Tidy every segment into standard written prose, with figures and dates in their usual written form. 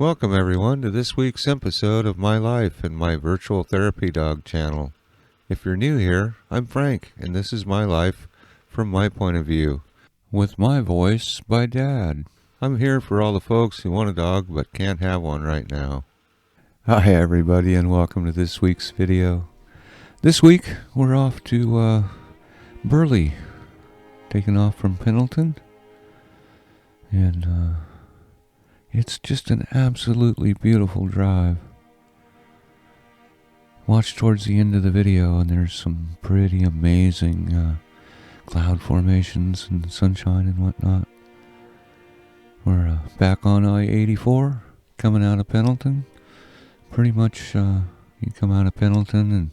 Welcome everyone to this week's episode of My Life and my virtual therapy dog channel. If you're new here, I'm Frank, and this is my life from my point of view, with my voice by Dad. I'm here for all the folks who want a dog but can't have one right now. Hi everybody, and welcome to this week's video. This week we're off to Burley, taking off from Pendleton, and it's just an absolutely beautiful drive. Watch towards the end of the video and there's some pretty amazing cloud formations and sunshine and whatnot. We're back on I-84, coming out of Pendleton. Pretty much you come out of Pendleton and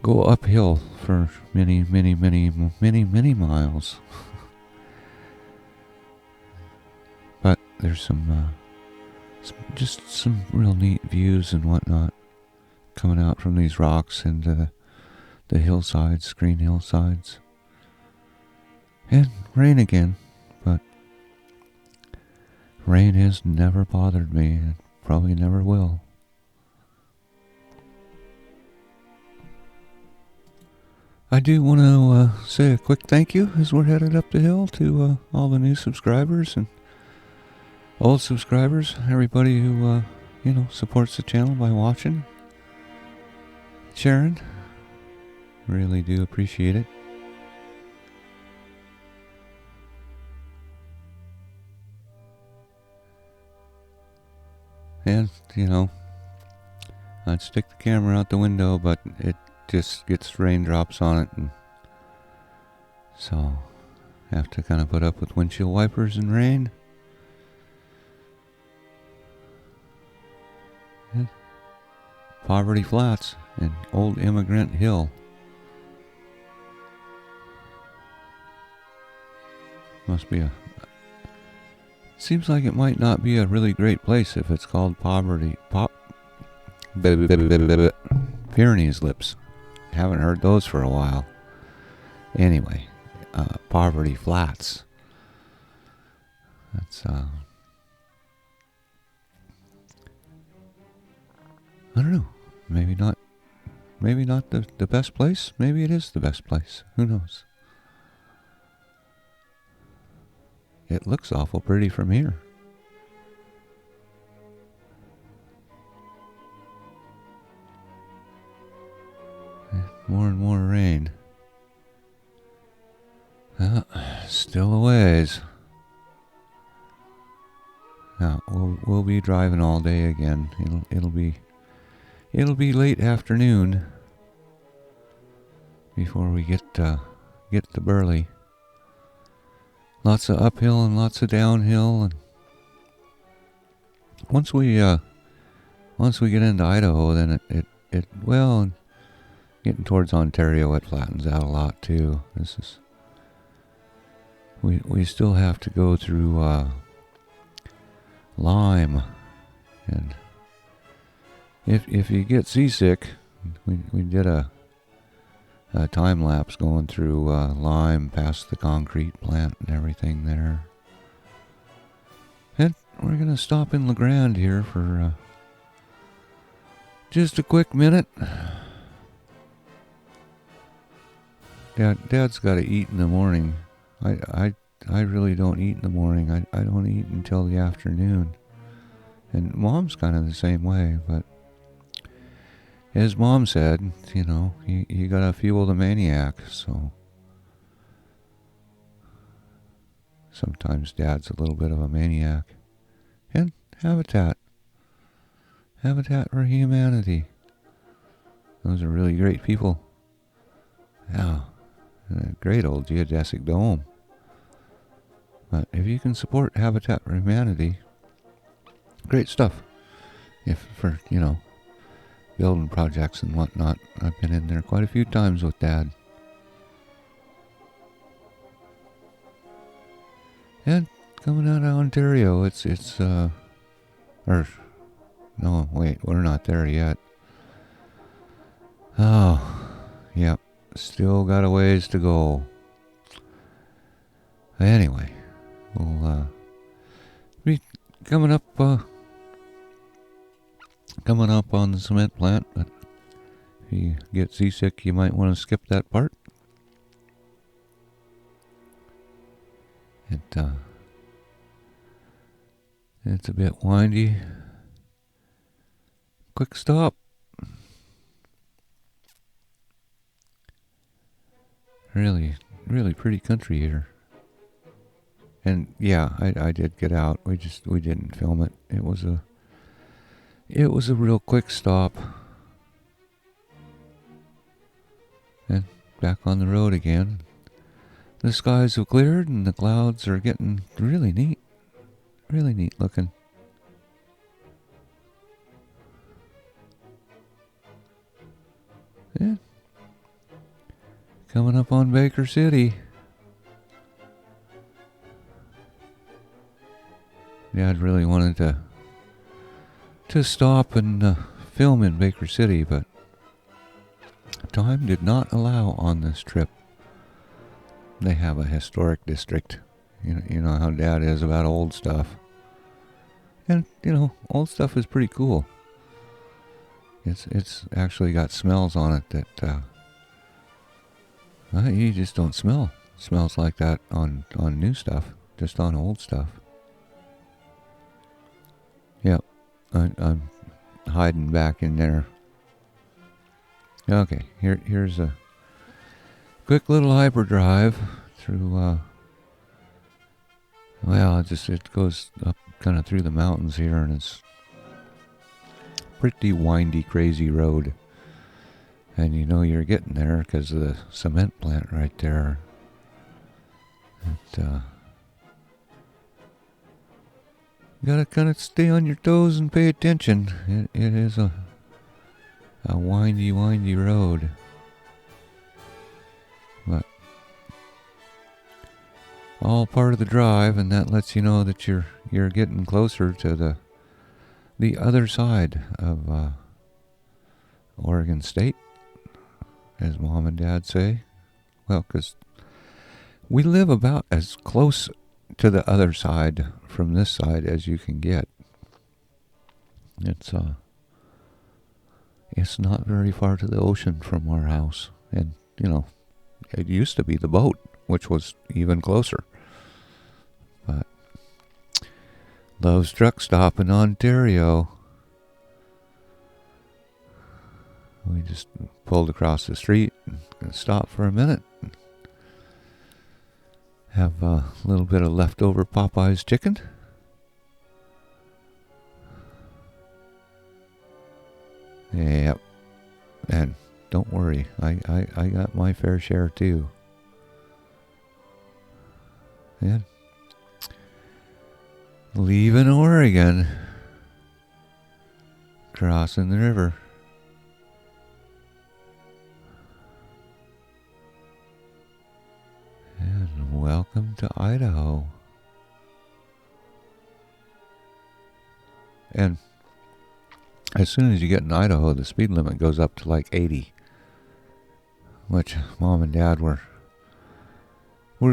go uphill for many miles. But there's some real neat views and whatnot coming out from these rocks into the hillsides, green hillsides. And rain again, but rain has never bothered me and probably never will. I do want to say a quick thank you as we're headed up the hill to all the new subscribers and old subscribers, everybody who, supports the channel by watching, sharing. Really do appreciate it. And, I'd stick the camera out the window, but it just gets raindrops on it, and so have to kind of put up with windshield wipers and rain. Yeah. Poverty Flats and Old Immigrant Hill. Must be seems like it might not be a really great place if it's called Pyrenees lips. Haven't heard those for a while. Anyway, Poverty Flats. That's I don't know. Maybe not the best place. Maybe it is the best place. Who knows? It looks awful pretty from here. More and more rain. Still a ways. Now we'll be driving all day again. It'll be late afternoon before we get to Burley. Lots of uphill and lots of downhill, and once we get into Idaho, then it getting towards Ontario, it flattens out a lot too. We still have to go through Lime, and if you get seasick, we did a time lapse going through Lime, past the concrete plant and everything there. And we're gonna stop in La Grande here for just a quick minute. Dad's got to eat in the morning. I really don't eat in the morning. I don't eat until the afternoon. And Mom's kind of the same way, but as Mom said, you gotta fuel the maniac, so sometimes Dad's a little bit of a maniac. And Habitat for Humanity. Those are really great people. Yeah. A great old geodesic dome. But if you can support Habitat for Humanity, great stuff. If for, building projects and whatnot, I've been in there quite a few times with Dad. And coming out of Ontario, no, wait, we're not there yet. Oh, yep. Still got a ways to go. Anyway, we'll be coming up coming up on the cement plant, but if you get seasick, you might want to skip that part. It's a bit windy. Quick stop. Really, really pretty country here. And yeah, I did get out. We didn't film it. It was a real quick stop. And back on the road again. The skies have cleared and the clouds are getting really neat. Really neat looking. Yeah. Coming up on Baker City. Dad really wanted to stop and film in Baker City, but time did not allow on this trip. They have a historic district. You know how Dad is about old stuff. And, old stuff is pretty cool. It's actually got smells on it that you just don't smell. Smells like that on new stuff, just on old stuff. Yep, I'm hiding back in there. Okay, here's a quick little hyperdrive through, it goes up kind of through the mountains here, and it's pretty windy, crazy road. And you're getting there because of the cement plant right there. You gotta kind of stay on your toes and pay attention. It is a windy, windy road. But all part of the drive, and that lets you know that you're getting closer to the other side of Oregon State, as Mom and Dad say. Well, because we live about as close to the other side from this side as you can get. It's not very far to the ocean from our house, and it used to be the boat, which was even closer. But Love's Truck Stop in Ontario. We just pulled across the street and stopped for a minute. Have a little bit of leftover Popeye's chicken. Yep. And don't worry, I got my fair share too. And leaving Oregon, crossing the river. And welcome to Idaho. And as soon as you get in Idaho, the speed limit goes up to like 80. Which Mom and Dad were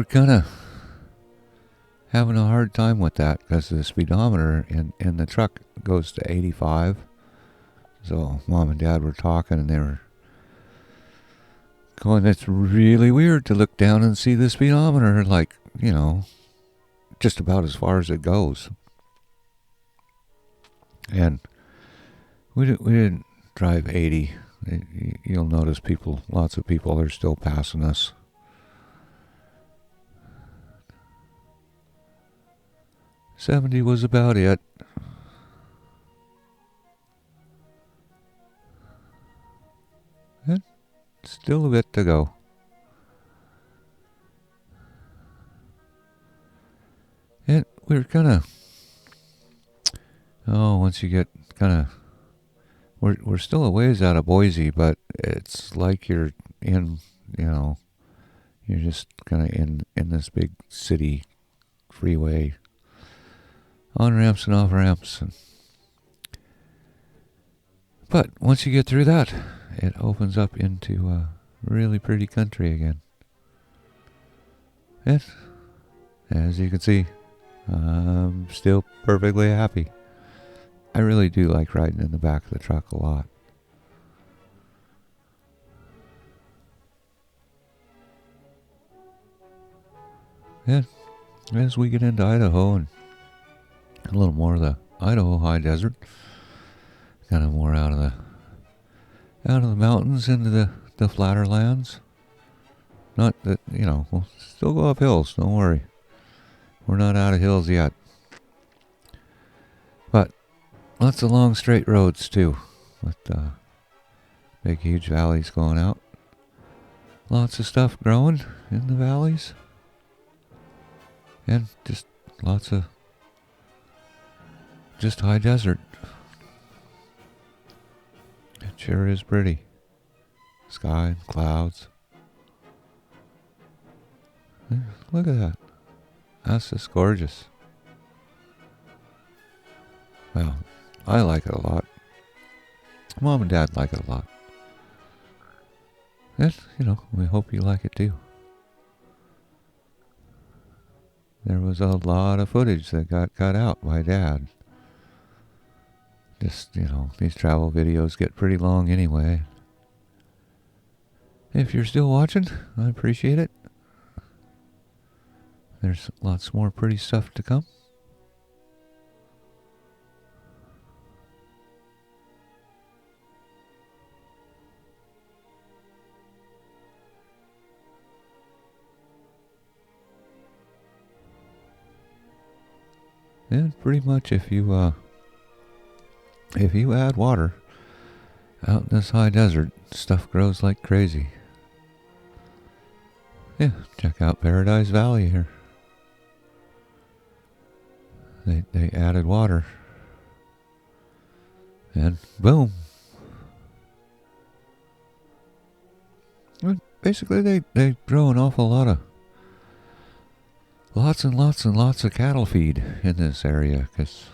kind of having a hard time with that because the speedometer in the truck goes to 85. So Mom and Dad were talking and they were going, it's really weird to look down and see the speedometer, like, just about as far as it goes. And we didn't drive 80. You'll notice lots of people are still passing us. $70 was about it. And still a bit to go. And we're once you get we're still a ways out of Boise, but it's like you're in, you're just kind of in this big city freeway, on ramps and off ramps. But once you get through that, it opens up into really pretty country again. Yes, as you can see, I'm still perfectly happy. I really do like riding in the back of the truck a lot. And as we get into Idaho and a little more of the Idaho high desert, kind of more out of the mountains into the flatter lands. Not that, we'll still go up hills, don't worry. We're not out of hills yet. But lots of long straight roads too, with big huge valleys going out. Lots of stuff growing in the valleys. And just lots of just high desert. It sure is pretty. Sky and clouds. Look at that. That's just gorgeous. Well, I like it a lot. Mom and Dad like it a lot. And, we hope you like it too. There was a lot of footage that got cut out by Dad. Just, these travel videos get pretty long anyway. If you're still watching, I appreciate it. There's lots more pretty stuff to come. And pretty much if you add water out in this high desert, stuff grows like crazy. Yeah, check out Paradise Valley here. They added water. And boom. And basically they grow an awful lot of lots and lots of cattle feed in this area, because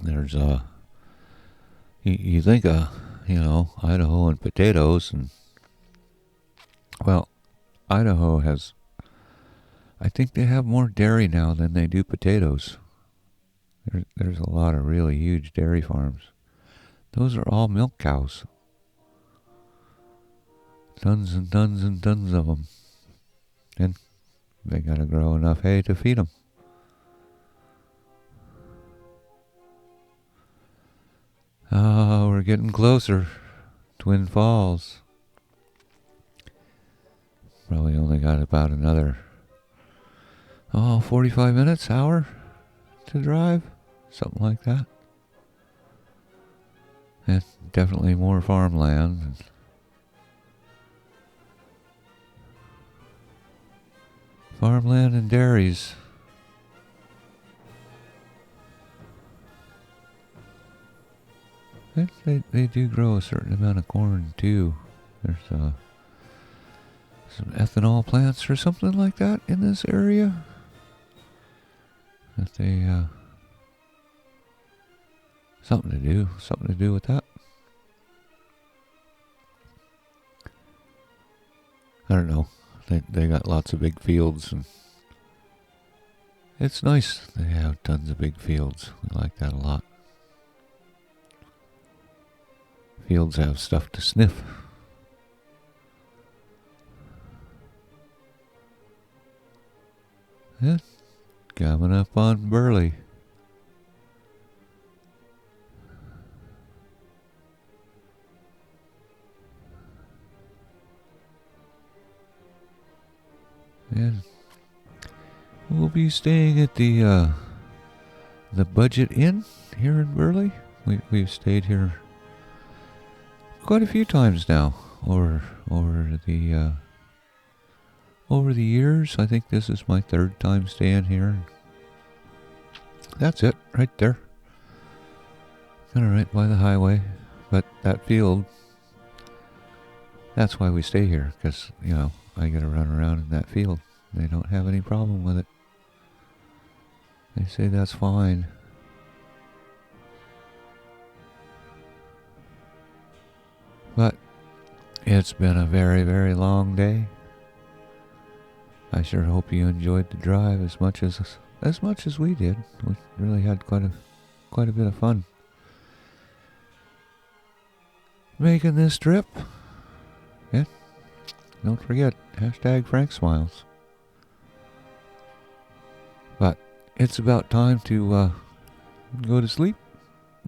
there's you think Idaho and potatoes, and well, Idaho has, I think they have more dairy now than they do potatoes. There's a lot of really huge dairy farms. Those are all milk cows. Tons and tons and tons of them. And they gotta grow enough hay to feed them. Oh, we're getting closer. Twin Falls. Probably only got about another 45 minutes, hour to drive. Something like that. And definitely more farmland. Farmland and dairies. They do grow a certain amount of corn too. There's some ethanol plants or something like that in this area. That they something to do with that. I don't know. They got lots of big fields, and it's nice. They have tons of big fields. We like that a lot. Fields have stuff to sniff. Yeah, coming up on Burley. And we'll be staying at the Budget Inn here in Burley. We've stayed here quite a few times now over the years. I think this is my third time staying here. That's it, right there. Kind of right by the highway, but that field. That's why we stay here, because I get to run around in that field. They don't have any problem with it. They say that's fine. But it's been a very, very long day. I sure hope you enjoyed the drive as much as we did. We really had quite quite a bit of fun making this trip. Yeah, don't forget, #FrankSmiles. But it's about time to go to sleep.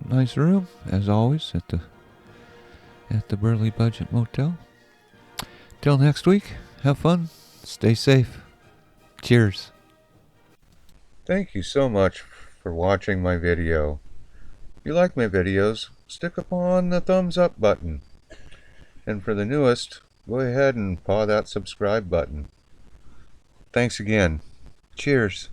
Nice room, as always, at the Burley Budget Motel. Till next week, have fun, stay safe. Cheers. Thank you so much for watching my video. If you like my videos, stick upon the thumbs up button. And for the newest, go ahead and paw that subscribe button. Thanks again. Cheers.